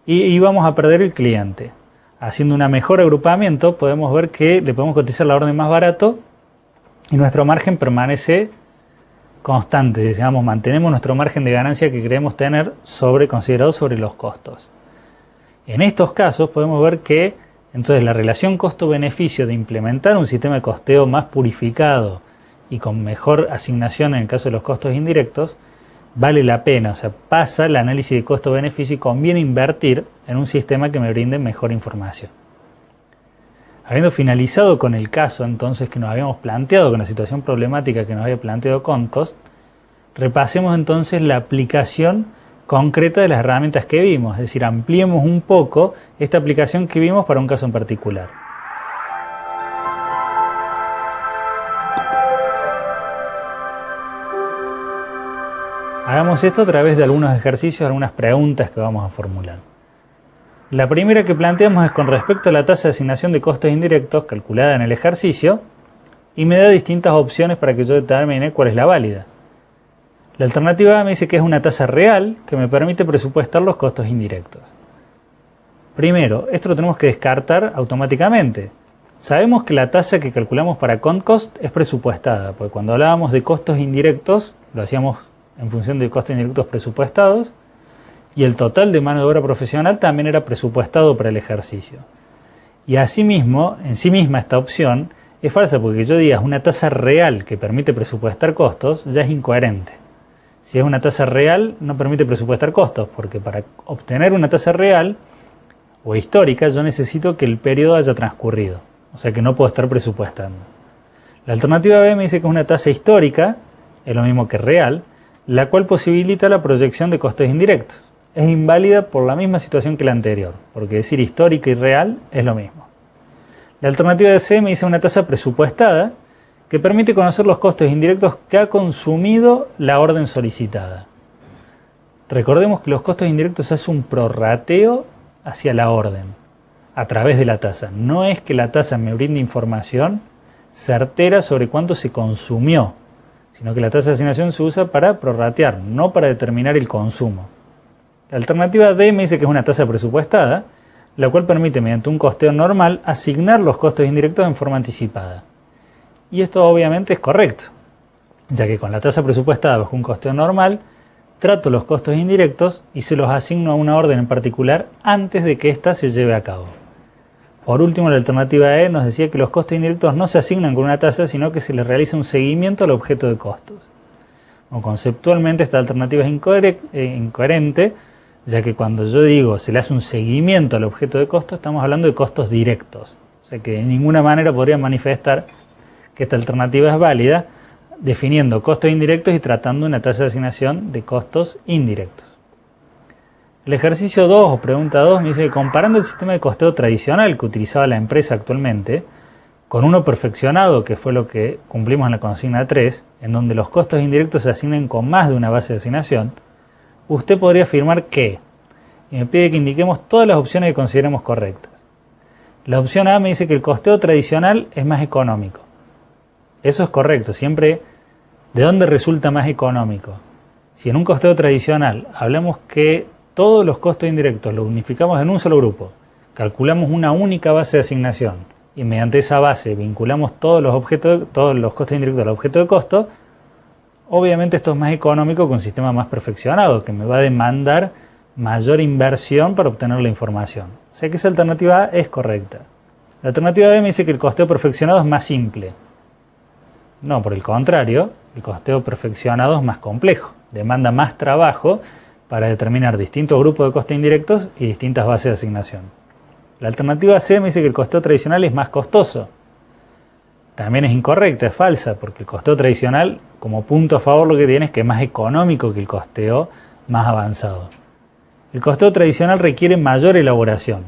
y vamos a perder el cliente. Haciendo un mejor agrupamiento, podemos ver que le podemos cotizar la orden más barato y nuestro margen permanece constante. Digamos, mantenemos nuestro margen de ganancia que creemos tener considerado sobre los costos. En estos casos podemos ver que entonces la relación costo-beneficio de implementar un sistema de costeo más purificado y con mejor asignación en el caso de los costos indirectos vale la pena, o sea, pasa el análisis de costo-beneficio y conviene invertir en un sistema que me brinde mejor información. Habiendo finalizado con el caso entonces que nos habíamos planteado, con la situación problemática que nos había planteado Concost, repasemos entonces la aplicación concreta de las herramientas que vimos, es decir, ampliemos un poco esta aplicación que vimos para un caso en particular. Hagamos esto a través de algunos ejercicios, algunas preguntas que vamos a formular. La primera que planteamos es con respecto a la tasa de asignación de costos indirectos calculada en el ejercicio y me da distintas opciones para que yo determine cuál es la válida. La alternativa A me dice que es una tasa real que me permite presupuestar los costos indirectos. Primero, esto lo tenemos que descartar automáticamente. Sabemos que la tasa que calculamos para Concost es presupuestada, porque cuando hablábamos de costos indirectos lo hacíamos en función de costos indirectos presupuestados y el total de mano de obra profesional también era presupuestado para el ejercicio. Y asimismo, en sí misma esta opción es falsa porque yo diga una tasa real que permite presupuestar costos ya es incoherente. Si es una tasa real no permite presupuestar costos porque para obtener una tasa real o histórica yo necesito que el periodo haya transcurrido, o sea que no puedo estar presupuestando. La alternativa B me dice que es una tasa histórica, es lo mismo que real, la cual posibilita la proyección de costos indirectos. Es inválida por la misma situación que la anterior, porque decir histórica y real es lo mismo. La alternativa de C me dice una tasa presupuestada que permite conocer los costos indirectos que ha consumido la orden solicitada. Recordemos que los costos indirectos se hace un prorrateo hacia la orden, a través de la tasa. No es que la tasa me brinde información certera sobre cuánto se consumió, sino que la tasa de asignación se usa para prorratear, no para determinar el consumo. La alternativa D me dice que es una tasa presupuestada, la cual permite mediante un costeo normal asignar los costos indirectos en forma anticipada. Y esto obviamente es correcto, ya que con la tasa presupuestada bajo un costeo normal, trato los costos indirectos y se los asigno a una orden en particular antes de que ésta se lleve a cabo. Por último, la alternativa E nos decía que los costos indirectos no se asignan con una tasa, sino que se les realiza un seguimiento al objeto de costos. Bueno, conceptualmente esta alternativa es incoherente, ya que cuando yo digo se le hace un seguimiento al objeto de costos, estamos hablando de costos directos. O sea que de ninguna manera podría manifestar que esta alternativa es válida, definiendo costos indirectos y tratando una tasa de asignación de costos indirectos. El ejercicio 2 o pregunta 2 me dice que comparando el sistema de costeo tradicional que utilizaba la empresa actualmente con uno perfeccionado, que fue lo que cumplimos en la consigna 3, en donde los costos indirectos se asignan con más de una base de asignación, usted podría afirmar que y me pide que indiquemos todas las opciones que consideremos correctas. La opción A me dice que el costeo tradicional es más económico. Eso es correcto, siempre. ¿De dónde resulta más económico? Si en un costeo tradicional hablamos que todos los costos indirectos los unificamos en un solo grupo, calculamos una única base de asignación y mediante esa base vinculamos todos los costos indirectos al objeto de costo, obviamente esto es más económico que un sistema más perfeccionado, que me va a demandar mayor inversión para obtener la información. O sea que esa alternativa A es correcta. La alternativa B me dice que el costeo perfeccionado es más simple. No, por el contrario, el costeo perfeccionado es más complejo, demanda más trabajo para determinar distintos grupos de costos indirectos y distintas bases de asignación. La alternativa C me dice que el costeo tradicional es más costoso. También es incorrecta, es falsa, porque el costeo tradicional, como punto a favor, lo que tiene es que es más económico que el costeo más avanzado. El costeo tradicional requiere mayor elaboración.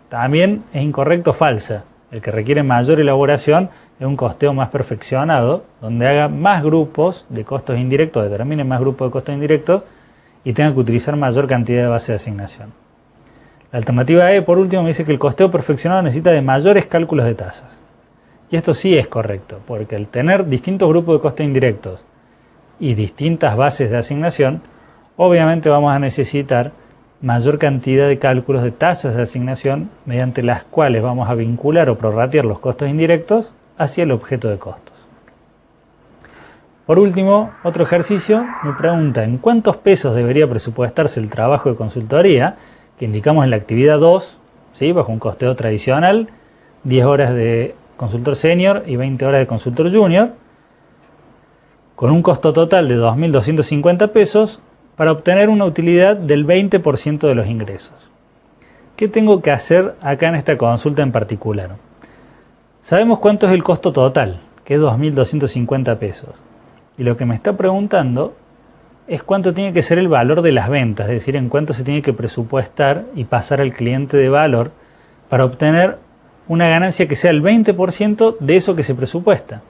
También es incorrecto, falsa. El que requiere mayor elaboración es un costeo más perfeccionado, donde haga más grupos de costos indirectos, determine más grupos de costos indirectos y tenga que utilizar mayor cantidad de bases de asignación. La alternativa E, por último, me dice que el costeo perfeccionado necesita de mayores cálculos de tasas. Y esto sí es correcto, porque al tener distintos grupos de costos indirectos y distintas bases de asignación, obviamente vamos a necesitar mayor cantidad de cálculos de tasas de asignación mediante las cuales vamos a vincular o prorratear los costos indirectos hacia el objeto de costos. Por último, otro ejercicio me pregunta en cuántos pesos debería presupuestarse el trabajo de consultoría que indicamos en la actividad 2, ¿sí? Bajo un costeo tradicional, 10 horas de consultor senior y 20 horas de consultor junior, con un costo total de 2.250 pesos para obtener una utilidad del 20% de los ingresos. ¿Qué tengo que hacer acá en esta consulta en particular? Sabemos cuánto es el costo total, que es 2.250 pesos. Y lo que me está preguntando es cuánto tiene que ser el valor de las ventas, es decir, en cuánto se tiene que presupuestar y pasar al cliente de valor para obtener una ganancia que sea el 20% de eso que se presupuesta.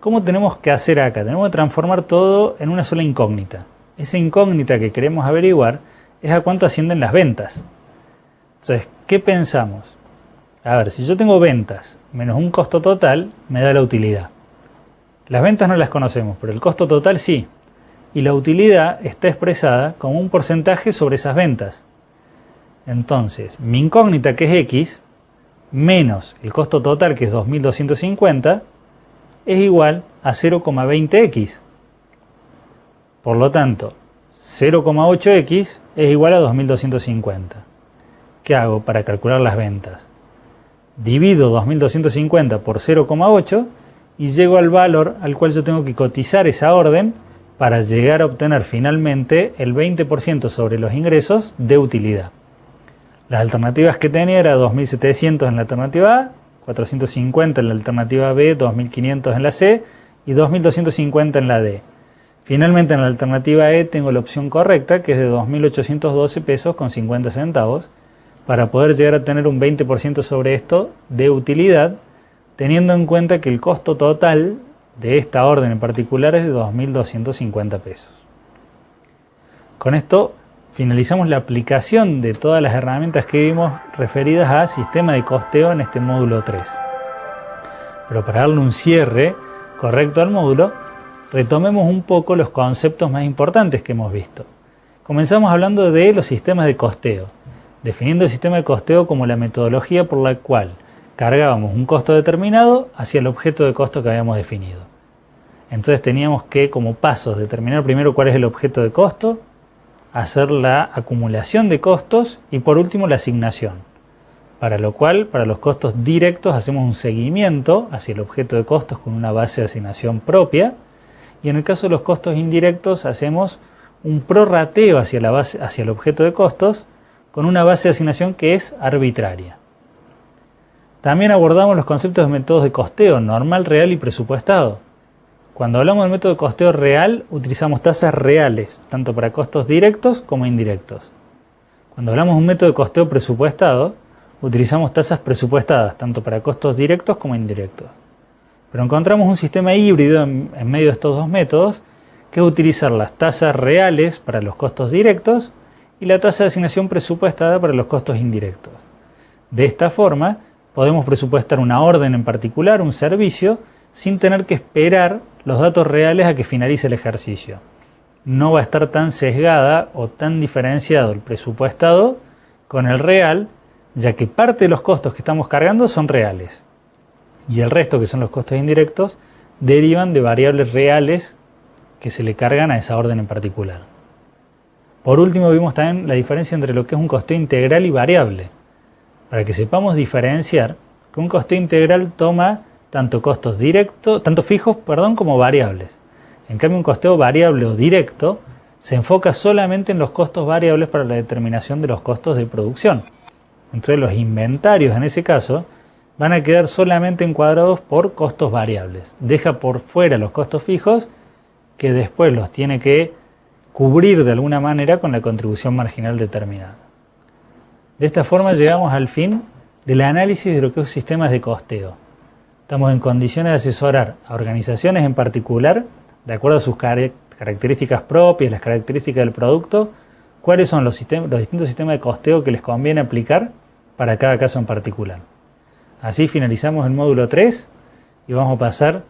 ¿Cómo tenemos que hacer acá? Tenemos que transformar todo en una sola incógnita. Esa incógnita que queremos averiguar es a cuánto ascienden las ventas. Entonces, ¿qué pensamos? A ver, si yo tengo ventas menos un costo total, me da la utilidad. Las ventas no las conocemos, pero el costo total sí. Y la utilidad está expresada como un porcentaje sobre esas ventas. Entonces, mi incógnita, que es X, menos el costo total, que es 2.250, es igual a 0,20x. Por lo tanto, 0,8x es igual a 2.250. ¿Qué hago para calcular las ventas? Divido 2.250 por 0,8 y llego al valor al cual yo tengo que cotizar esa orden para llegar a obtener finalmente el 20% sobre los ingresos de utilidad. Las alternativas que tenía era 2.700 en la alternativa A, 450 en la alternativa B, 2.500 en la C y 2.250 en la D. Finalmente en la alternativa E tengo la opción correcta, que es de 2.812 pesos con 50 centavos, para poder llegar a tener un 20% sobre esto de utilidad, teniendo en cuenta que el costo total de esta orden en particular es de 2.250 pesos. Con esto finalizamos la aplicación de todas las herramientas que vimos referidas a sistema de costeo en este módulo 3. Pero para darle un cierre correcto al módulo, retomemos un poco los conceptos más importantes que hemos visto. Comenzamos hablando de los sistemas de costeo, definiendo el sistema de costeo como la metodología por la cual cargábamos un costo determinado hacia el objeto de costo que habíamos definido. Entonces teníamos que, como pasos, determinar primero cuál es el objeto de costo, hacer la acumulación de costos y por último la asignación. Para lo cual, para los costos directos hacemos un seguimiento hacia el objeto de costos con una base de asignación propia, y en el caso de los costos indirectos hacemos un prorrateo hacia el objeto de costos con una base de asignación que es arbitraria. También abordamos los conceptos de métodos de costeo normal, real y presupuestado. Cuando hablamos del método de costeo real, utilizamos tasas reales, tanto para costos directos como indirectos. Cuando hablamos de un método de costeo presupuestado, utilizamos tasas presupuestadas, tanto para costos directos como indirectos. Pero encontramos un sistema híbrido en medio de estos dos métodos, que es utilizar las tasas reales para los costos directos y la tasa de asignación presupuestada para los costos indirectos. De esta forma, podemos presupuestar una orden en particular, un servicio, sin tener que esperar los datos reales a que finalice el ejercicio. No va a estar tan sesgada o tan diferenciado el presupuestado con el real, ya que parte de los costos que estamos cargando son reales y el resto, que son los costos indirectos, derivan de variables reales que se le cargan a esa orden en particular. Por último, vimos también la diferencia entre lo que es un costeo integral y variable, para que sepamos diferenciar que un costeo integral toma tanto costos directos, tanto fijos, como variables. En cambio, un costeo variable o directo se enfoca solamente en los costos variables para la determinación de los costos de producción. Entonces, los inventarios en ese caso van a quedar solamente encuadrados por costos variables. Deja por fuera los costos fijos, que después los tiene que cubrir de alguna manera con la contribución marginal determinada. De esta forma llegamos al fin del análisis de lo que es sistemas de costeo. Estamos en condiciones de asesorar a organizaciones en particular, de acuerdo a sus características propias, las características del producto, cuáles son los distintos sistemas de costeo que les conviene aplicar para cada caso en particular. Así finalizamos el módulo 3 y vamos a pasar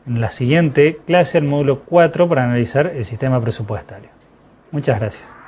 en la siguiente clase al módulo 4 para analizar el sistema presupuestario. Muchas gracias.